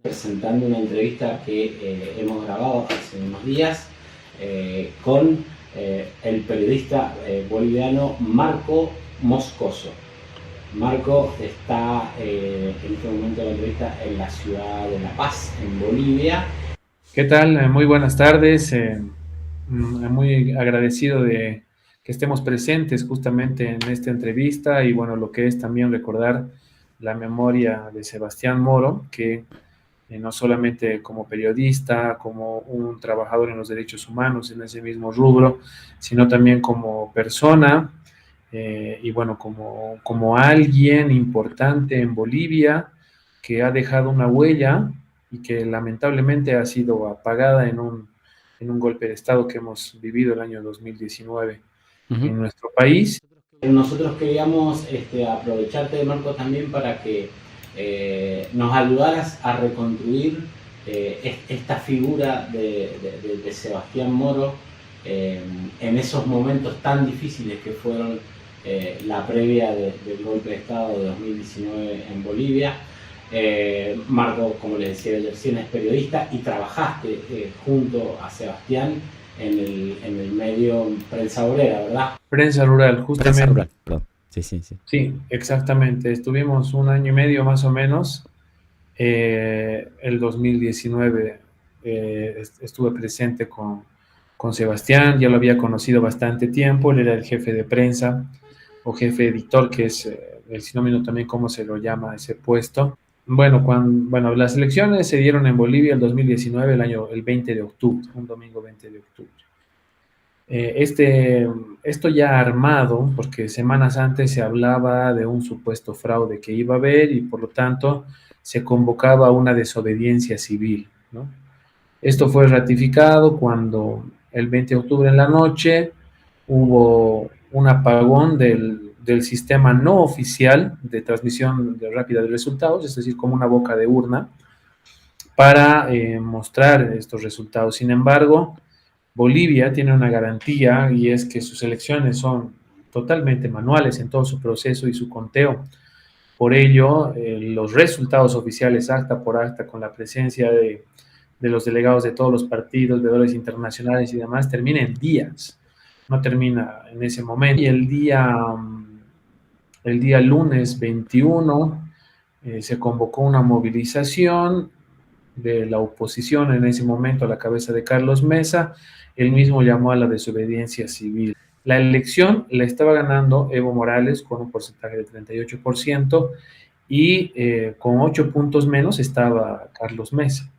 presentando una entrevista que hemos grabado hace unos días con el periodista boliviano Marco Moscoso. Marco está en este momento de la entrevista en la ciudad de La Paz, en Bolivia. ¿Qué tal? Muy buenas tardes. Muy agradecido de que estemos presentes justamente en esta entrevista y bueno, lo que es también recordar la memoria de Sebastián Moro, que no solamente como periodista, como un trabajador en los derechos humanos en ese mismo rubro, sino también como persona y bueno, como alguien importante en Bolivia que ha dejado una huella y que lamentablemente ha sido apagada en un golpe de Estado que hemos vivido el año 2019 Uh-huh. en nuestro país. Nosotros queríamos aprovecharte, Marco, también para que nos ayudaras a reconstruir esta figura de Sebastián Moro en esos momentos tan difíciles que fueron la previa del golpe de Estado de 2019 en Bolivia. Marco, como les decía recién, es periodista y trabajaste junto a Sebastián en el medio Prensa Obrera, ¿verdad? Prensa rural, Prensa justamente. rural, perdón. Sí, sí, sí. Sí, exactamente. Estuvimos un año y medio más o menos. El 2019 estuve presente con Sebastián, ya lo había conocido bastante tiempo, él era el jefe de prensa o jefe editor, que es el sinónimo también cómo se lo llama ese puesto. Bueno, las elecciones se dieron en Bolivia el 2019, el 20 de octubre, un domingo 20 de octubre. Esto ya armado, porque semanas antes se hablaba de un supuesto fraude que iba a haber y por lo tanto se convocaba a una desobediencia civil, ¿no? Esto fue ratificado cuando el 20 de octubre en la noche hubo un apagón del sistema no oficial de transmisión rápida de resultados, es decir, como una boca de urna, para mostrar estos resultados. Sin embargo, Bolivia tiene una garantía y es que sus elecciones son totalmente manuales en todo su proceso y su conteo. Por ello, los resultados oficiales acta por acta con la presencia de los delegados de todos los partidos, veedores internacionales y demás, termina en días, no termina en ese momento. Y el día lunes 21 se convocó una movilización de la oposición en ese momento a la cabeza de Carlos Mesa. Él mismo llamó a la desobediencia civil. La elección la estaba ganando Evo Morales con un porcentaje de 38% y con 8 puntos menos estaba Carlos Mesa.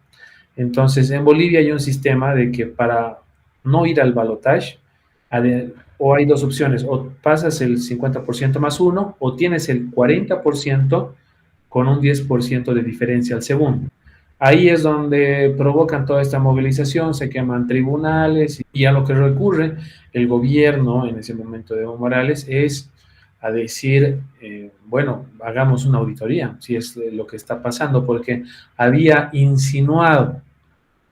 Entonces, en Bolivia hay un sistema de que para no ir al balotaje, o hay dos opciones, o pasas el 50% más uno, o tienes el 40% con un 10% de diferencia al segundo. Ahí es donde provocan toda esta movilización, se queman tribunales y a lo que recurre el gobierno en ese momento de Evo Morales es a decir, bueno, hagamos una auditoría, si es lo que está pasando, porque había insinuado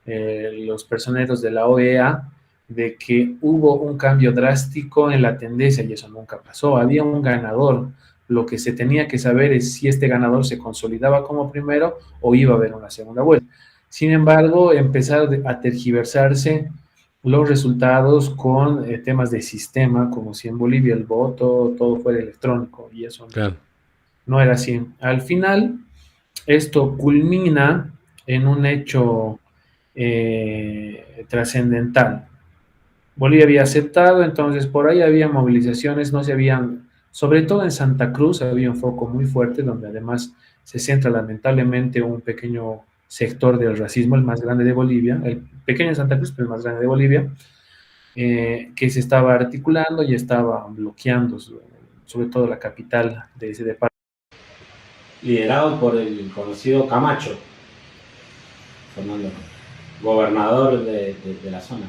los personeros de la OEA de que hubo un cambio drástico en la tendencia y eso nunca pasó. Había un ganador. Lo que se tenía que saber es si este ganador se consolidaba como primero o iba a haber una segunda vuelta. Sin embargo, empezaron a tergiversarse los resultados con temas de sistema, como si en Bolivia el voto todo fuera electrónico, y eso Claro. no era así. Al final, esto culmina en un hecho trascendental. Bolivia había aceptado, entonces por ahí había movilizaciones, no se habían, sobre todo en Santa Cruz había un foco muy fuerte donde además se centra lamentablemente un pequeño sector del racismo, el más grande de Bolivia, el pequeño en Santa Cruz, pero el más grande de Bolivia, que se estaba articulando y estaba bloqueando sobre todo la capital de ese departamento. Liderado por el conocido Camacho, Fernando, gobernador de la zona.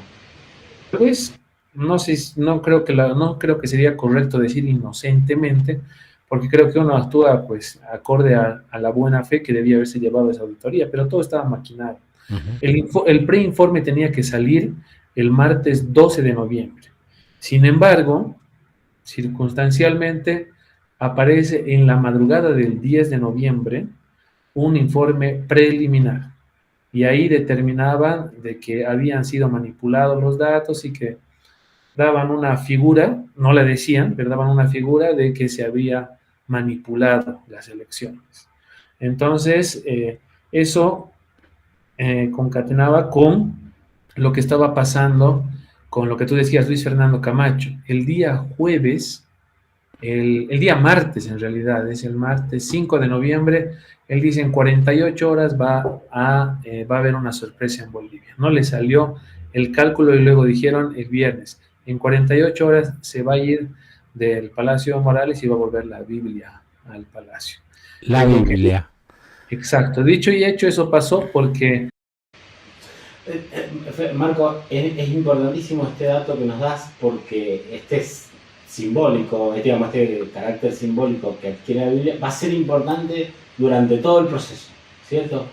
Pues no sé, no creo que sería correcto decir inocentemente, porque creo que uno actúa pues acorde a la buena fe que debía haberse llevado esa auditoría, pero todo estaba maquinado. Uh-huh. El preinforme tenía que salir el martes 12 de noviembre. Sin embargo, circunstancialmente aparece en la madrugada del 10 de noviembre un informe preliminar. Y ahí determinaban de que habían sido manipulados los datos y que daban una figura, no le decían, pero daban una figura de que se había manipulado las elecciones. Entonces, eso concatenaba con lo que estaba pasando con lo que tú decías, Luis Fernando Camacho. El día jueves, el día martes en realidad, es el martes 5 de noviembre, él dice en 48 horas va a haber una sorpresa en Bolivia. No le salió el cálculo y luego dijeron el viernes, en 48 horas se va a ir del Palacio Morales y va a volver la Biblia al Palacio. La Biblia. Exacto, dicho y hecho, eso pasó porque... Marco, es importantísimo este dato que nos das porque este es simbólico, digamos, este carácter simbólico que adquiere la Biblia va a ser importante durante todo el proceso, ¿cierto?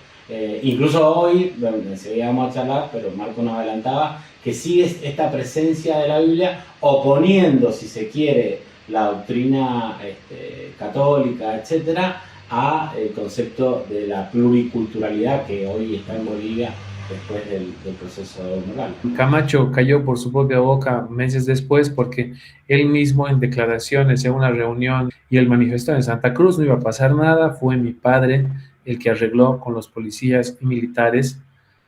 Incluso hoy, enseguida vamos a charlar, pero Marco nos adelantaba que sigue esta presencia de la Biblia oponiendo, si se quiere, la doctrina católica, etcétera, a el concepto de la pluriculturalidad que hoy está en Bolivia después del proceso moral. Camacho cayó por su propia boca meses después porque él mismo en declaraciones en una reunión y él manifestó en Santa Cruz no iba a pasar nada, fue mi padre el que arregló con los policías y militares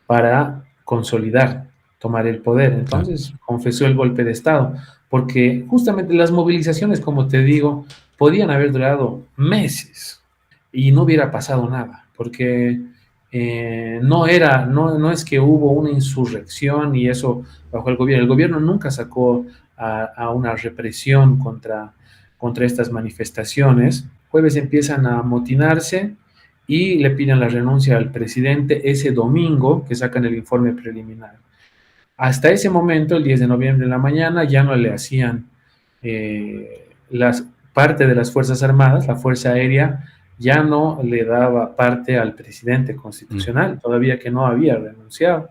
para consolidar, tomar el poder. Entonces confesó el golpe de Estado, porque justamente las movilizaciones, como te digo, podían haber durado meses y no hubiera pasado nada, porque no es que hubo una insurrección y eso bajo el gobierno nunca sacó a una represión contra estas manifestaciones. Jueves empiezan a amotinarse y le piden la renuncia al presidente ese domingo que sacan el informe preliminar. Hasta ese momento, el 10 de noviembre en la mañana, ya no le hacían parte de las Fuerzas Armadas, la Fuerza Aérea, ya no le daba parte al presidente constitucional, todavía que no había renunciado.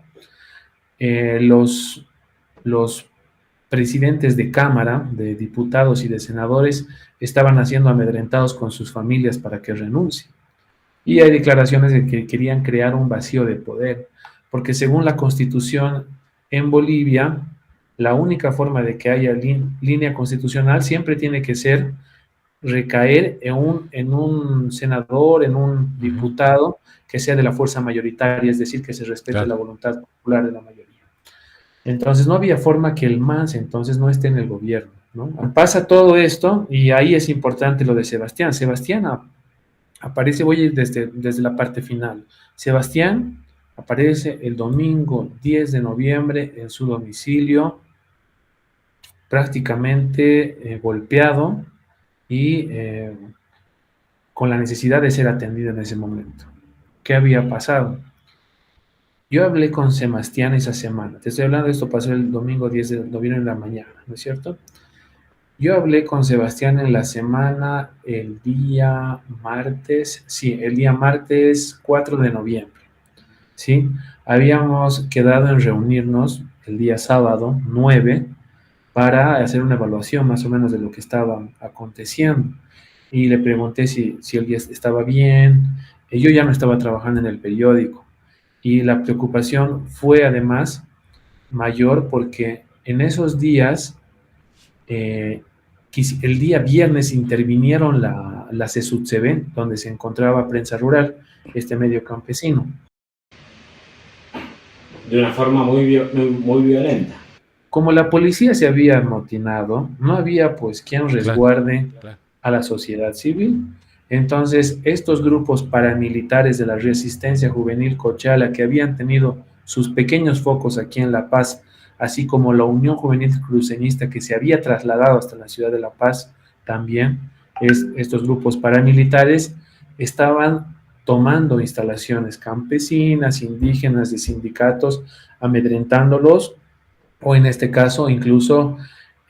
Los presidentes de Cámara, de diputados y de senadores, estaban siendo amedrentados con sus familias para que renuncien. Y hay declaraciones de que querían crear un vacío de poder, porque según la Constitución en Bolivia, la única forma de que haya línea constitucional siempre tiene que ser recaer en un senador, en un diputado que sea de la fuerza mayoritaria, es decir, que se respete la voluntad popular de la mayoría. Entonces no había forma que el MAS entonces no esté en el gobierno, ¿no? Pasa todo esto y ahí es importante lo de Sebastián. Sebastián aparece, voy a ir desde la parte final. Sebastián aparece el domingo 10 de noviembre en su domicilio, prácticamente golpeado y con la necesidad de ser atendido en ese momento. ¿Qué había pasado? Yo hablé con Sebastián esa semana. Te estoy hablando de esto, pasó el domingo 10 de noviembre en la mañana, ¿no es cierto? Yo hablé con Sebastián en la semana, el día martes 4 de noviembre, ¿sí? Habíamos quedado en reunirnos el día sábado 9 para hacer una evaluación más o menos de lo que estaba aconteciendo. Y le pregunté si el día estaba bien. Yo ya no estaba trabajando en el periódico. Y la preocupación fue además mayor porque en esos días, el día viernes intervinieron la CESUTCB, donde se encontraba Prensa Rural, este medio campesino. De una forma muy violenta. Como la policía se había amotinado, no había pues quien resguarde a la sociedad civil. Entonces, estos grupos paramilitares de la Resistencia Juvenil Cochala, que habían tenido sus pequeños focos aquí en La Paz, así como la Unión Juvenil Cruceñista, que se había trasladado hasta la ciudad de La Paz también, estos grupos paramilitares estaban tomando instalaciones campesinas, indígenas, de sindicatos, amedrentándolos, o en este caso incluso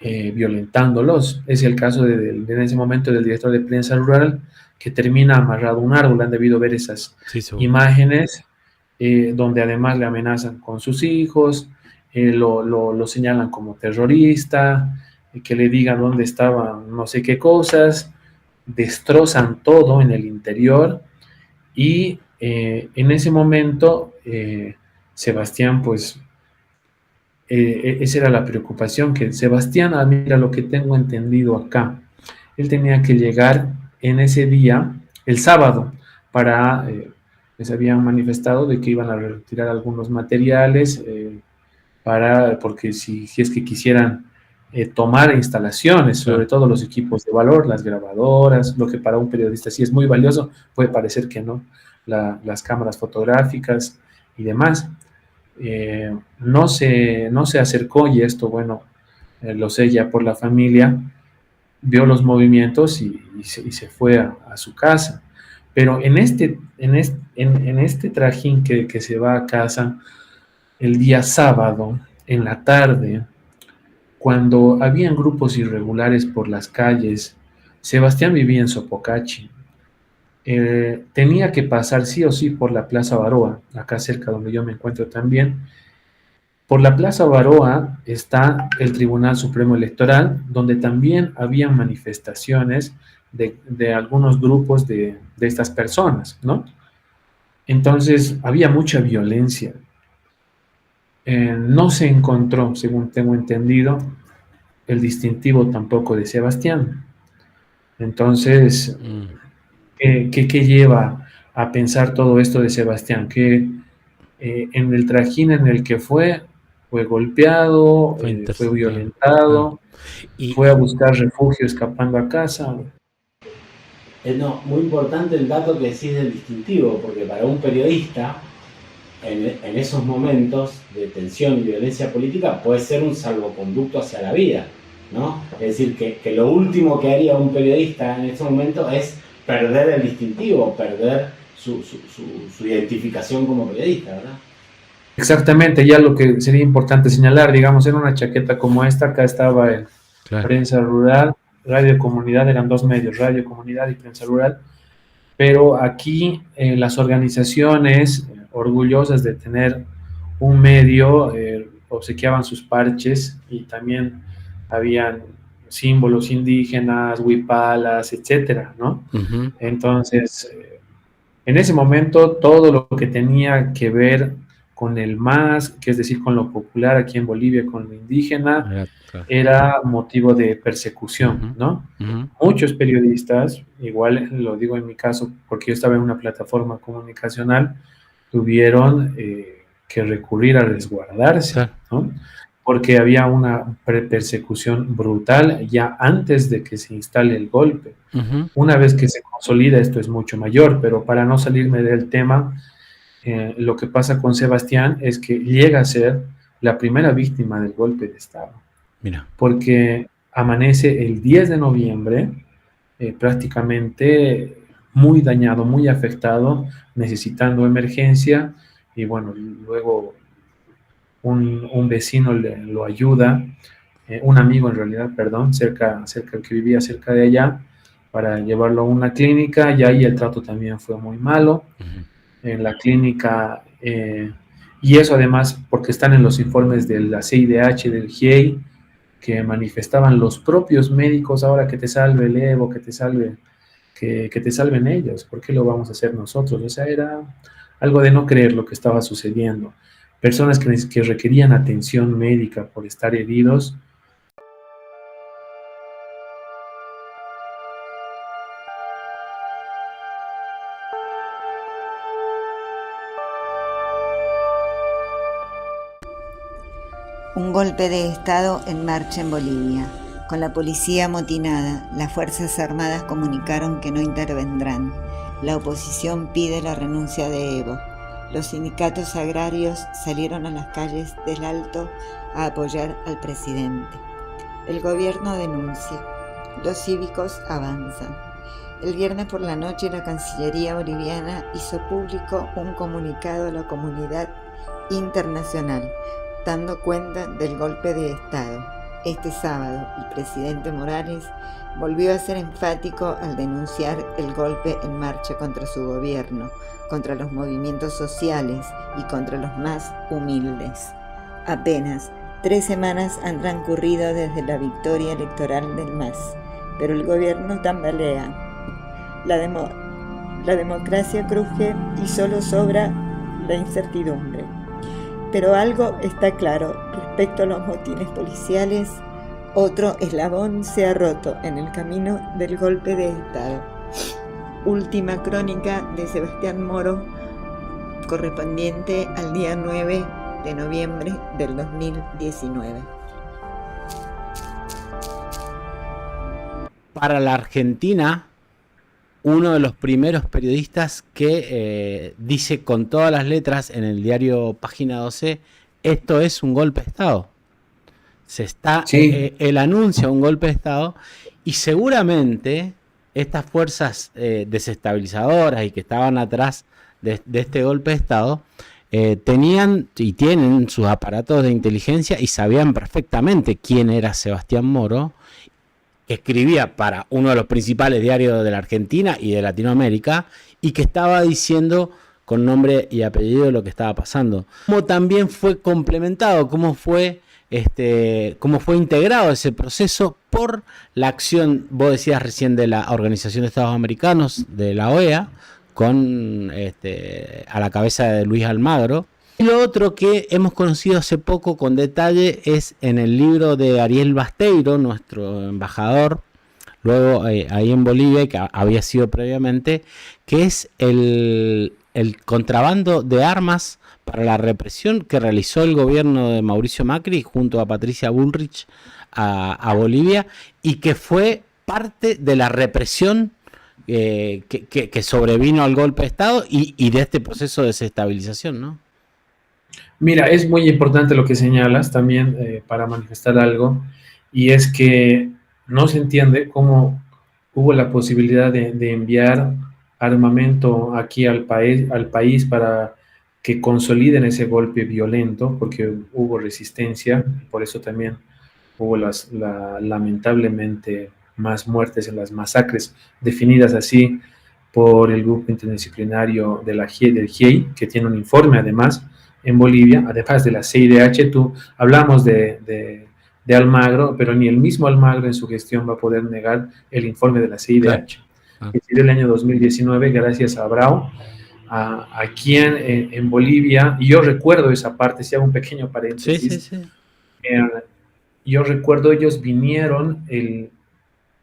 violentándolos. Es el caso en ese momento del director de Prensa Rural, que termina amarrado a un árbol. Han debido ver esas imágenes, donde además le amenazan con sus hijos, lo señalan como terrorista, que le digan dónde estaban no sé qué cosas, destrozan todo en el interior Y en ese momento, Sebastián, pues, esa era la preocupación, que Sebastián, mira lo que tengo entendido acá, él tenía que llegar en ese día, el sábado, para, les habían manifestado de que iban a retirar algunos materiales, porque si es que quisieran tomar instalaciones, sobre Claro. todo los equipos de valor, las grabadoras, lo que para un periodista sí es muy valioso, puede parecer que no, las cámaras fotográficas y demás. No se acercó, y esto, bueno, lo sé ya por la familia, vio los movimientos y se fue a su casa. Pero en este trajín que se va a casa el día sábado, en la tarde, cuando habían grupos irregulares por las calles, Sebastián vivía en Sopocachi. Tenía que pasar sí o sí por la Plaza Baroa, acá cerca donde yo me encuentro también. Por la Plaza Baroa está el Tribunal Supremo Electoral, donde también habían manifestaciones de algunos grupos de estas personas, ¿no? Entonces había mucha violencia. No se encontró, según tengo entendido, el distintivo tampoco de Sebastián. Entonces, ¿qué lleva a pensar todo esto de Sebastián? Que en el trajín en el que fue golpeado, fue Claro. violentado, Y fue a buscar refugio escapando a casa. No, muy importante el dato que decís del distintivo, porque para un periodista, en esos momentos de tensión y violencia política, puede ser un salvoconducto hacia la vida, ¿no? Es decir, que lo último que haría un periodista en ese momento es perder el distintivo, perder su identificación como periodista, ¿verdad? Exactamente, ya lo que sería importante señalar, digamos, en una chaqueta como esta, acá estaba en claro. Prensa Rural, Radio Comunidad, eran dos medios, Radio Comunidad y Prensa Rural, pero aquí las organizaciones orgullosas de tener un medio obsequiaban sus parches, y también habían símbolos indígenas, huipalas, etcétera, ¿no? Uh-huh. Entonces, en ese momento, todo lo que tenía que ver con el MAS, que es decir, con lo popular aquí en Bolivia, con lo indígena, Claro. era motivo de persecución, ¿no? Uh-huh. Muchos periodistas, igual lo digo en mi caso, porque yo estaba en una plataforma comunicacional, tuvieron que recurrir a resguardarse, Claro. ¿no? Porque había una persecución brutal ya antes de que se instale el golpe. Uh-huh. Una vez que se consolida, esto es mucho mayor, pero para no salirme del tema, lo que pasa con Sebastián es que llega a ser la primera víctima del golpe de Estado. Mira. Porque amanece el 10 de noviembre, prácticamente muy dañado, muy afectado, necesitando emergencia, y bueno, luego un vecino lo ayuda, un amigo en realidad, perdón, cerca que vivía cerca de allá, para llevarlo a una clínica, y ahí el trato también fue muy malo. Uh-huh. En la clínica, y eso además porque están en los informes de la CIDH, del GIEI, que manifestaban los propios médicos: ahora que te salve el Evo, que te salve, que te salven ellos, ¿por qué lo vamos a hacer nosotros? O sea, era algo de no creer lo que estaba sucediendo. Personas que requerían atención médica por estar heridos. Un golpe de Estado en marcha en Bolivia. Con la policía amotinada, las Fuerzas Armadas comunicaron que no intervendrán. La oposición pide la renuncia de Evo. Los sindicatos agrarios salieron a las calles del Alto a apoyar al presidente. El gobierno denuncia. Los cívicos avanzan. El viernes por la noche, la Cancillería boliviana hizo público un comunicado a la comunidad internacional, dando cuenta del golpe de Estado. Este sábado, el presidente Morales volvió a ser enfático al denunciar el golpe en marcha contra su gobierno, contra los movimientos sociales y contra los más humildes. Apenas 3 semanas han transcurrido desde la victoria electoral del MAS, pero el gobierno tambalea. La democracia cruje y solo sobra la incertidumbre. Pero algo está claro respecto a los motines policiales. Otro eslabón se ha roto en el camino del golpe de Estado. Última crónica de Sebastián Moro, correspondiente al día 9 de noviembre del 2019. Para la Argentina, uno de los primeros periodistas que dice con todas las letras en el diario Página 12, esto es un golpe de Estado. Él anuncia un golpe de Estado y seguramente estas fuerzas desestabilizadoras y que estaban atrás de este golpe de Estado tenían y tienen sus aparatos de inteligencia y sabían perfectamente quién era Sebastián Moro, que escribía para uno de los principales diarios de la Argentina y de Latinoamérica y que estaba diciendo con nombre y apellido lo que estaba pasando. Cómo también fue complementado, cómo fue integrado ese proceso por la acción, vos decías recién, de la Organización de Estados Americanos, de la OEA, con a la cabeza de Luis Almagro. Y lo otro que hemos conocido hace poco con detalle es en el libro de Ariel Basteiro, nuestro embajador, luego ahí en Bolivia, que había sido previamente, que es el contrabando de armas para la represión que realizó el gobierno de Mauricio Macri junto a Patricia Bullrich a Bolivia, y que fue parte de la represión que sobrevino al golpe de Estado y de este proceso de desestabilización, ¿no? Mira, es muy importante lo que señalas también para manifestar algo, y es que no se entiende cómo hubo la posibilidad de enviar armamento aquí al país para que consoliden ese golpe violento, porque hubo resistencia, por eso también hubo lamentablemente más muertes en las masacres, definidas así por el grupo interdisciplinario del GIEI, que tiene un informe además en Bolivia, además de la CIDH. Hablamos de Almagro, pero ni el mismo Almagro en su gestión va a poder negar el informe de la CIDH, que se dio el año 2019 gracias a Brau, aquí en Bolivia, y yo recuerdo esa parte, si hago un pequeño paréntesis. Sí. Yo recuerdo, ellos vinieron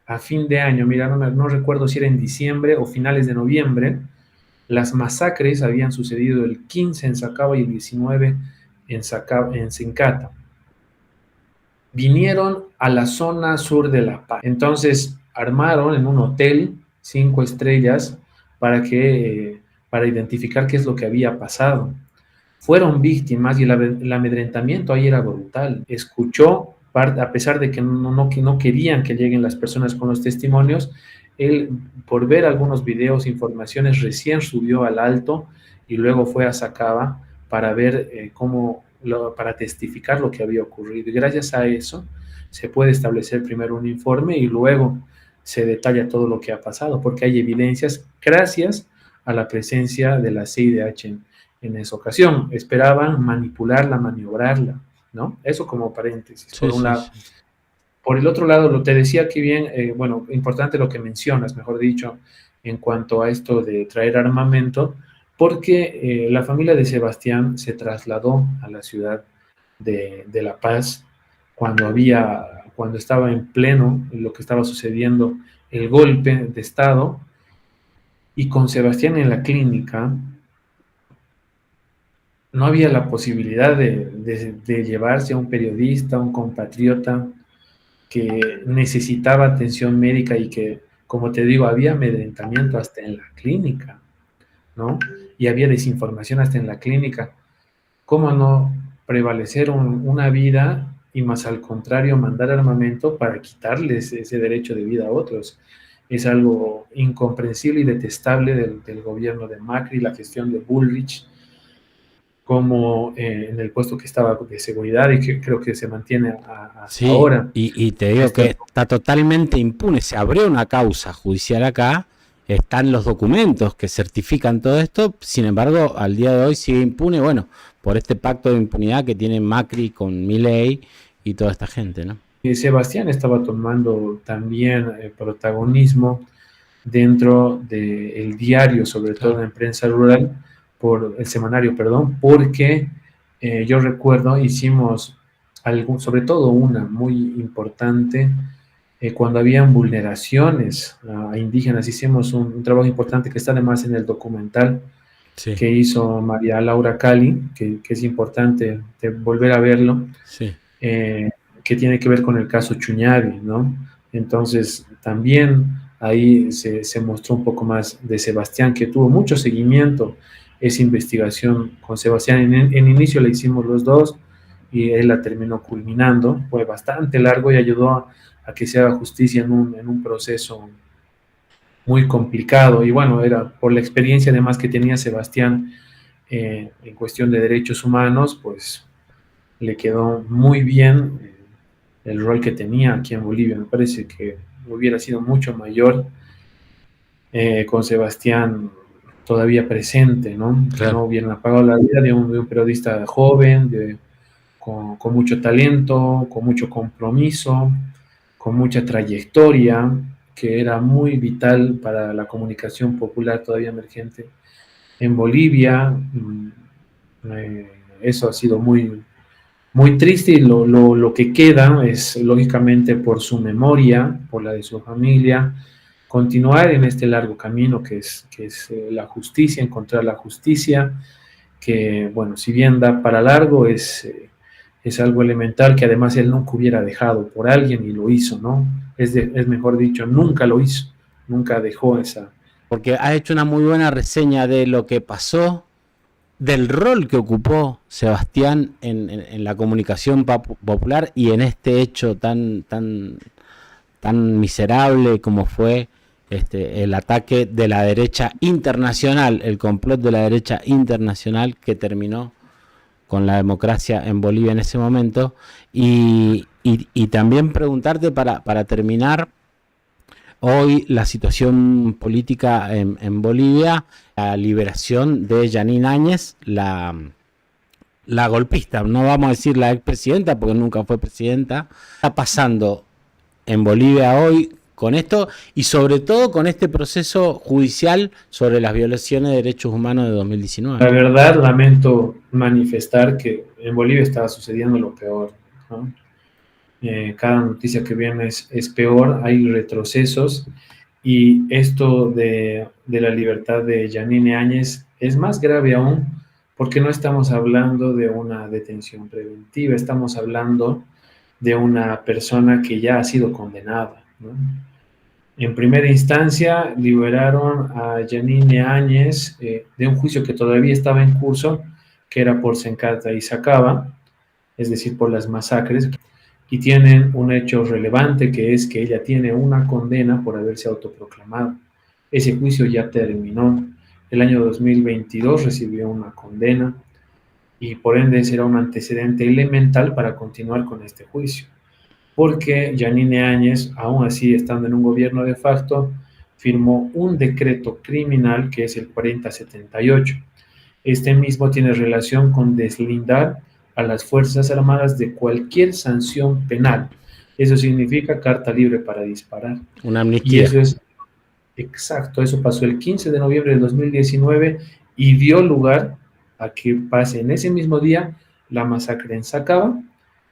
a fin de año, mira, no recuerdo si era en diciembre o finales de noviembre. Las masacres habían sucedido el 15 en Sacaba y el 19 en Sencata. Vinieron a la zona sur de La Paz. Entonces armaron en un hotel 5 estrellas para identificar qué es lo que había pasado. Fueron víctimas y el amedrentamiento ahí era brutal. Escuchó, a pesar de que no querían que lleguen las personas con los testimonios, él, por ver algunos videos, informaciones, recién subió al Alto y luego fue a Sacaba para ver para testificar lo que había ocurrido. Y gracias a eso se puede establecer primero un informe y luego se detalla todo lo que ha pasado, porque hay evidencias gracias a la presencia de la CIDH en esa ocasión. Esperaban manipularla, maniobrarla, ¿no? Eso como paréntesis, por un lado. Sí. Por el otro lado, te decía que bien, importante lo que mencionas, mejor dicho, en cuanto a esto de traer armamento, porque la familia de Sebastián se trasladó a la ciudad de La Paz cuando estaba en pleno lo que estaba sucediendo, el golpe de Estado, y con Sebastián en la clínica no había la posibilidad de llevarse a un periodista, un compatriota que necesitaba atención médica y que, como te digo, había amedrentamiento hasta en la clínica, ¿no? Y había desinformación hasta en la clínica. ¿Cómo no prevalecer una vida y más al contrario mandar armamento para quitarles ese derecho de vida a otros? Es algo incomprensible y detestable del gobierno de Macri, la gestión de Bullrich, como en el puesto que estaba de seguridad y que creo que se mantiene hasta ahora. Y te digo que está totalmente impune. Se abrió una causa judicial acá, están los documentos que certifican todo esto, sin embargo, al día de hoy sigue impune, bueno, por este pacto de impunidad que tiene Macri con Milei y toda esta gente, ¿no? Y Sebastián estaba tomando también protagonismo dentro del diario, sobre todo en prensa rural, por el semanario, perdón, porque yo recuerdo hicimos sobre todo una muy importante, cuando habían vulneraciones a indígenas, hicimos un trabajo importante que está además en el documental Sí, que hizo María Laura Cali, que es importante de volver a verlo, sí, que tiene que ver con el caso Chuñavi, ¿no? Entonces, también ahí se mostró un poco más de Sebastián, que tuvo mucho seguimiento esa investigación con Sebastián. En inicio la hicimos los dos y él la terminó culminando. Fue bastante largo y ayudó a que se haga justicia en un proceso muy complicado. Y bueno, era por la experiencia además que tenía Sebastián en cuestión de derechos humanos, pues le quedó muy bien el rol que tenía aquí en Bolivia. Me parece que hubiera sido mucho mayor con Sebastián todavía presente, ¿no? Que claro. no hubieran apagado la vida de un periodista joven, con mucho talento, con mucho compromiso, con mucha trayectoria, que era muy vital para la comunicación popular todavía emergente en Bolivia. Eso ha sido muy triste, y lo que queda es, lógicamente, por su memoria, por la de su familia, continuar en este largo camino que es la justicia, encontrar la justicia, que, bueno, si bien da para largo, es algo elemental que además él nunca hubiera dejado por alguien y lo hizo, ¿no? Es mejor dicho, nunca lo hizo, nunca dejó esa... Porque has hecho una muy buena reseña de lo que pasó, del rol que ocupó Sebastián en la comunicación popular y en este hecho tan miserable como fue el ataque de la derecha internacional, el complot de la derecha internacional que terminó con la democracia en Bolivia en ese momento. Y también preguntarte para terminar, hoy la situación política en Bolivia, la liberación de Janine Áñez, la golpista, no vamos a decir la expresidenta porque nunca fue presidenta, está pasando en Bolivia hoy con esto y sobre todo con este proceso judicial sobre las violaciones de derechos humanos de 2019. La verdad, lamento manifestar que en Bolivia estaba sucediendo lo peor, ¿no? Cada noticia que viene es peor, hay retrocesos, y esto de la libertad de Janine Áñez es más grave aún, porque no estamos hablando de una detención preventiva, estamos hablando de una persona que ya ha sido condenada, ¿no? En primera instancia liberaron a Janine Áñez de un juicio que todavía estaba en curso, que era por Sencata y Sacaba, es decir, por las masacres, y tienen un hecho relevante, que es que ella tiene una condena por haberse autoproclamado. Ese juicio ya terminó. El año 2022 recibió una condena y por ende será un antecedente elemental para continuar con este juicio, porque Janine Áñez, aún así estando en un gobierno de facto, firmó un decreto criminal que es el 4078. Este mismo tiene relación con deslindar a las Fuerzas Armadas de cualquier sanción penal. Eso significa carta libre para disparar. Una amnistía. Y eso es exacto, eso pasó el 15 de noviembre de 2019 y dio lugar a que pase en ese mismo día la masacre en Sacaba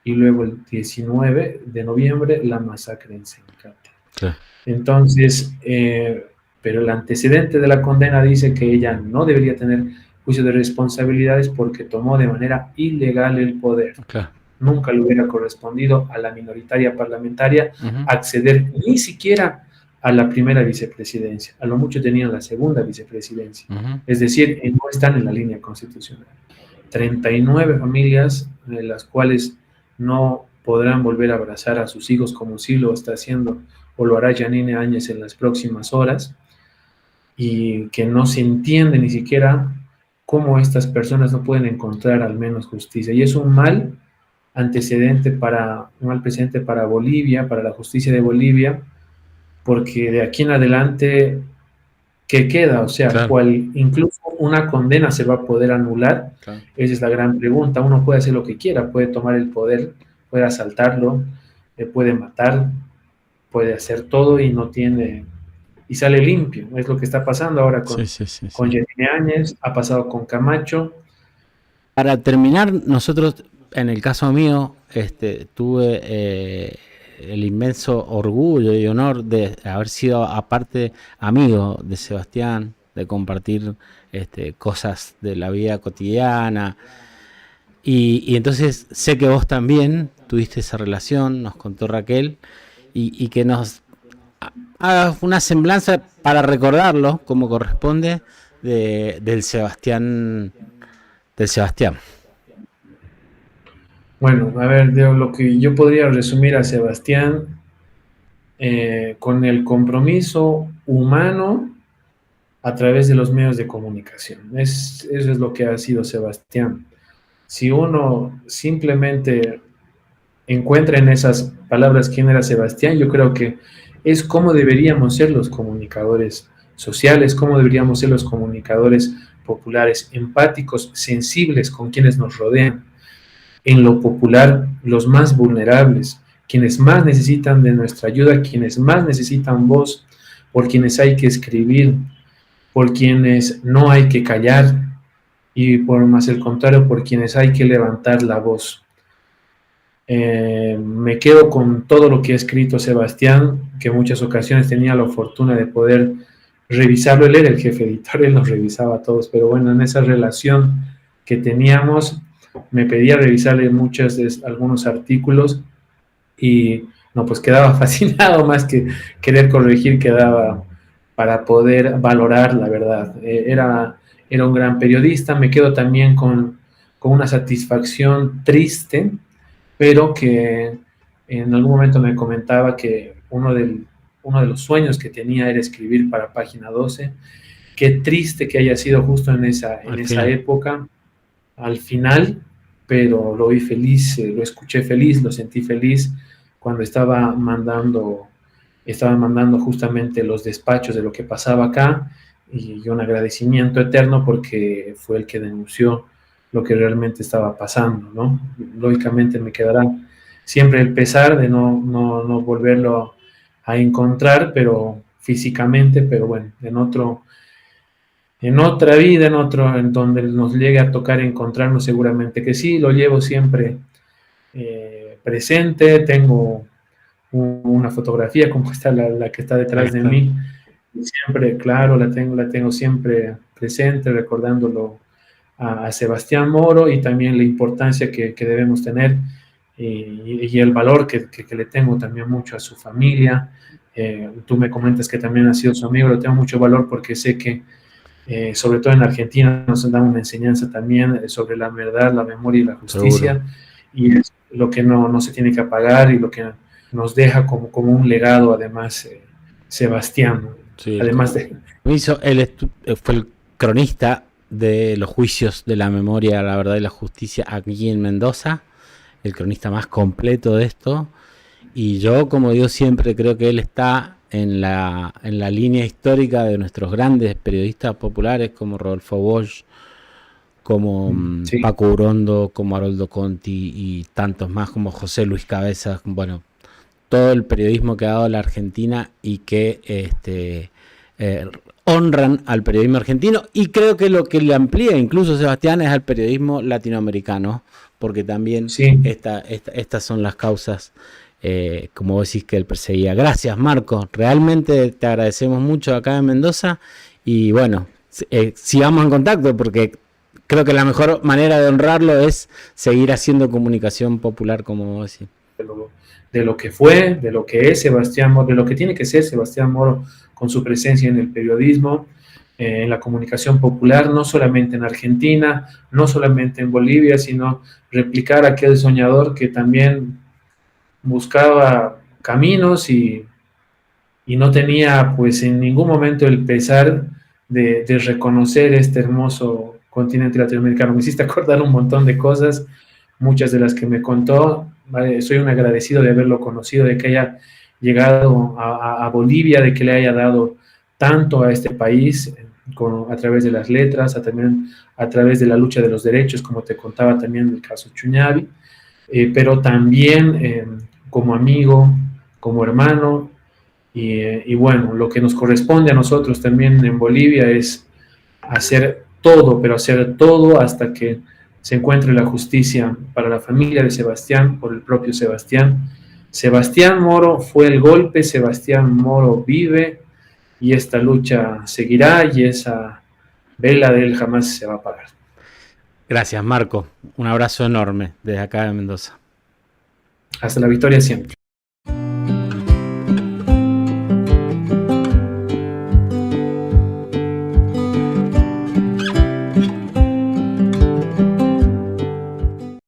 y luego el 19 de noviembre la masacre en Sencate. Claro. Entonces, pero el antecedente de la condena dice que ella no debería tener juicio de responsabilidades porque tomó de manera ilegal el poder. Claro. Nunca le hubiera correspondido a la minoritaria parlamentaria acceder ni siquiera a la primera vicepresidencia. A lo mucho tenían la segunda vicepresidencia. Es decir, no están en la línea constitucional. 39 familias, de las cuales no podrán volver a abrazar a sus hijos como sí lo está haciendo o lo hará Janine Áñez en las próximas horas, y que no se entiende ni siquiera cómo estas personas no pueden encontrar al menos justicia. Y es un mal antecedente un mal precedente para Bolivia, para la justicia de Bolivia, porque de aquí en adelante, ¿qué queda? O sea, claro, incluso una condena se va a poder anular. claro. Esa es la gran pregunta. Uno puede hacer lo que quiera, puede tomar el poder, puede asaltarlo, puede matar, puede hacer todo y no tiene y sale limpio. Es lo que está pasando ahora con Sí. Áñez, ha pasado con Camacho. Para terminar, nosotros, en el caso mío, tuve el inmenso orgullo y honor de haber sido, aparte, amigo de Sebastián, de compartir cosas de la vida cotidiana. Y entonces sé que vos también tuviste esa relación, nos contó Raquel, y que nos hagas una semblanza para recordarlo como corresponde del Sebastián. Del Sebastián. Bueno, a ver, de lo que yo podría resumir a Sebastián, con el compromiso humano a través de los medios de comunicación. Eso es lo que ha sido Sebastián. Si uno simplemente encuentra en esas palabras quién era Sebastián, yo creo que es cómo deberíamos ser los comunicadores sociales, cómo deberíamos ser los comunicadores populares, empáticos, sensibles con quienes nos rodean. En lo popular, los más vulnerables, quienes más necesitan de nuestra ayuda, quienes más necesitan voz, por quienes hay que escribir, por quienes no hay que callar y por más el contrario, por quienes hay que levantar la voz. Me quedo con todo lo que ha escrito Sebastián, que en muchas ocasiones tenía la fortuna de poder revisarlo. Él era el jefe editor, él nos revisaba a todos, pero bueno, en esa relación que teníamos, me pedía revisarle algunos artículos y no, pues quedaba fascinado, más que querer corregir, quedaba para poder valorar la verdad. Era un gran periodista. Me quedo también con una satisfacción triste, pero que en algún momento me comentaba que uno de los sueños que tenía era escribir para Página 12. Qué triste que haya sido justo en esa época, al final, pero lo vi feliz, lo escuché feliz, lo sentí feliz cuando estaba mandando justamente los despachos de lo que pasaba acá, y un agradecimiento eterno porque fue el que denunció lo que realmente estaba pasando, ¿no? Lógicamente me quedará siempre el pesar de no volverlo a encontrar, pero físicamente, pero bueno, en otra vida, en donde nos llegue a tocar encontrarnos, seguramente que sí. Lo llevo siempre presente. Tengo una fotografía como esta, la que está detrás de mí, siempre, claro, la tengo siempre presente, recordándolo a Sebastián Moro, y también la importancia que debemos tener, y el valor que le tengo también mucho a su familia. Tú me comentas que también has sido su amigo. Le tengo mucho valor porque sé que sobre todo en Argentina nos dan una enseñanza también sobre la verdad, la memoria y la justicia. Seguro. Y es lo que no se tiene que apagar, y lo que nos deja como un legado, además, Sebastián. Sí, además de... Él fue el cronista de los juicios de la memoria, la verdad y la justicia aquí en Mendoza, el cronista más completo de esto. Y yo, como digo siempre, creo que él está en la línea histórica de nuestros grandes periodistas populares como Rodolfo Bosch, como Paco Urondo, como Haroldo Conti y tantos más, como José Luis Cabezas. Bueno, todo el periodismo que ha dado la Argentina y que honran al periodismo argentino, y creo que lo que le amplía incluso Sebastián es al periodismo latinoamericano, porque también estas son las causas, como vos decís, que él perseguía. Gracias, Marco, realmente te agradecemos mucho acá en Mendoza, y bueno, sigamos en contacto, porque creo que la mejor manera de honrarlo es seguir haciendo comunicación popular, como vos decís. De lo que fue, de lo que es Sebastián Moro, de lo que tiene que ser Sebastián Moro con su presencia en el periodismo, en la comunicación popular, no solamente en Argentina, no solamente en Bolivia, sino replicar a aquel soñador que también buscaba caminos y no tenía, pues, en ningún momento el pesar de reconocer este hermoso continente latinoamericano. Me hiciste acordar un montón de cosas, muchas de las que me contó. Soy un agradecido de haberlo conocido, de que haya llegado a Bolivia, de que le haya dado tanto a este país, a través de las letras, también a través de la lucha de los derechos, como te contaba también del caso Chuñavi, pero también como amigo, como hermano, Y bueno, lo que nos corresponde a nosotros también en Bolivia es hacer todo, pero hacer todo hasta que se encuentre la justicia para la familia de Sebastián, por el propio Sebastián. Sebastián Moro fue el golpe, Sebastián Moro vive y esta lucha seguirá y esa vela de él jamás se va a apagar. Gracias, Marco. Un abrazo enorme desde acá de Mendoza. Hasta la victoria siempre.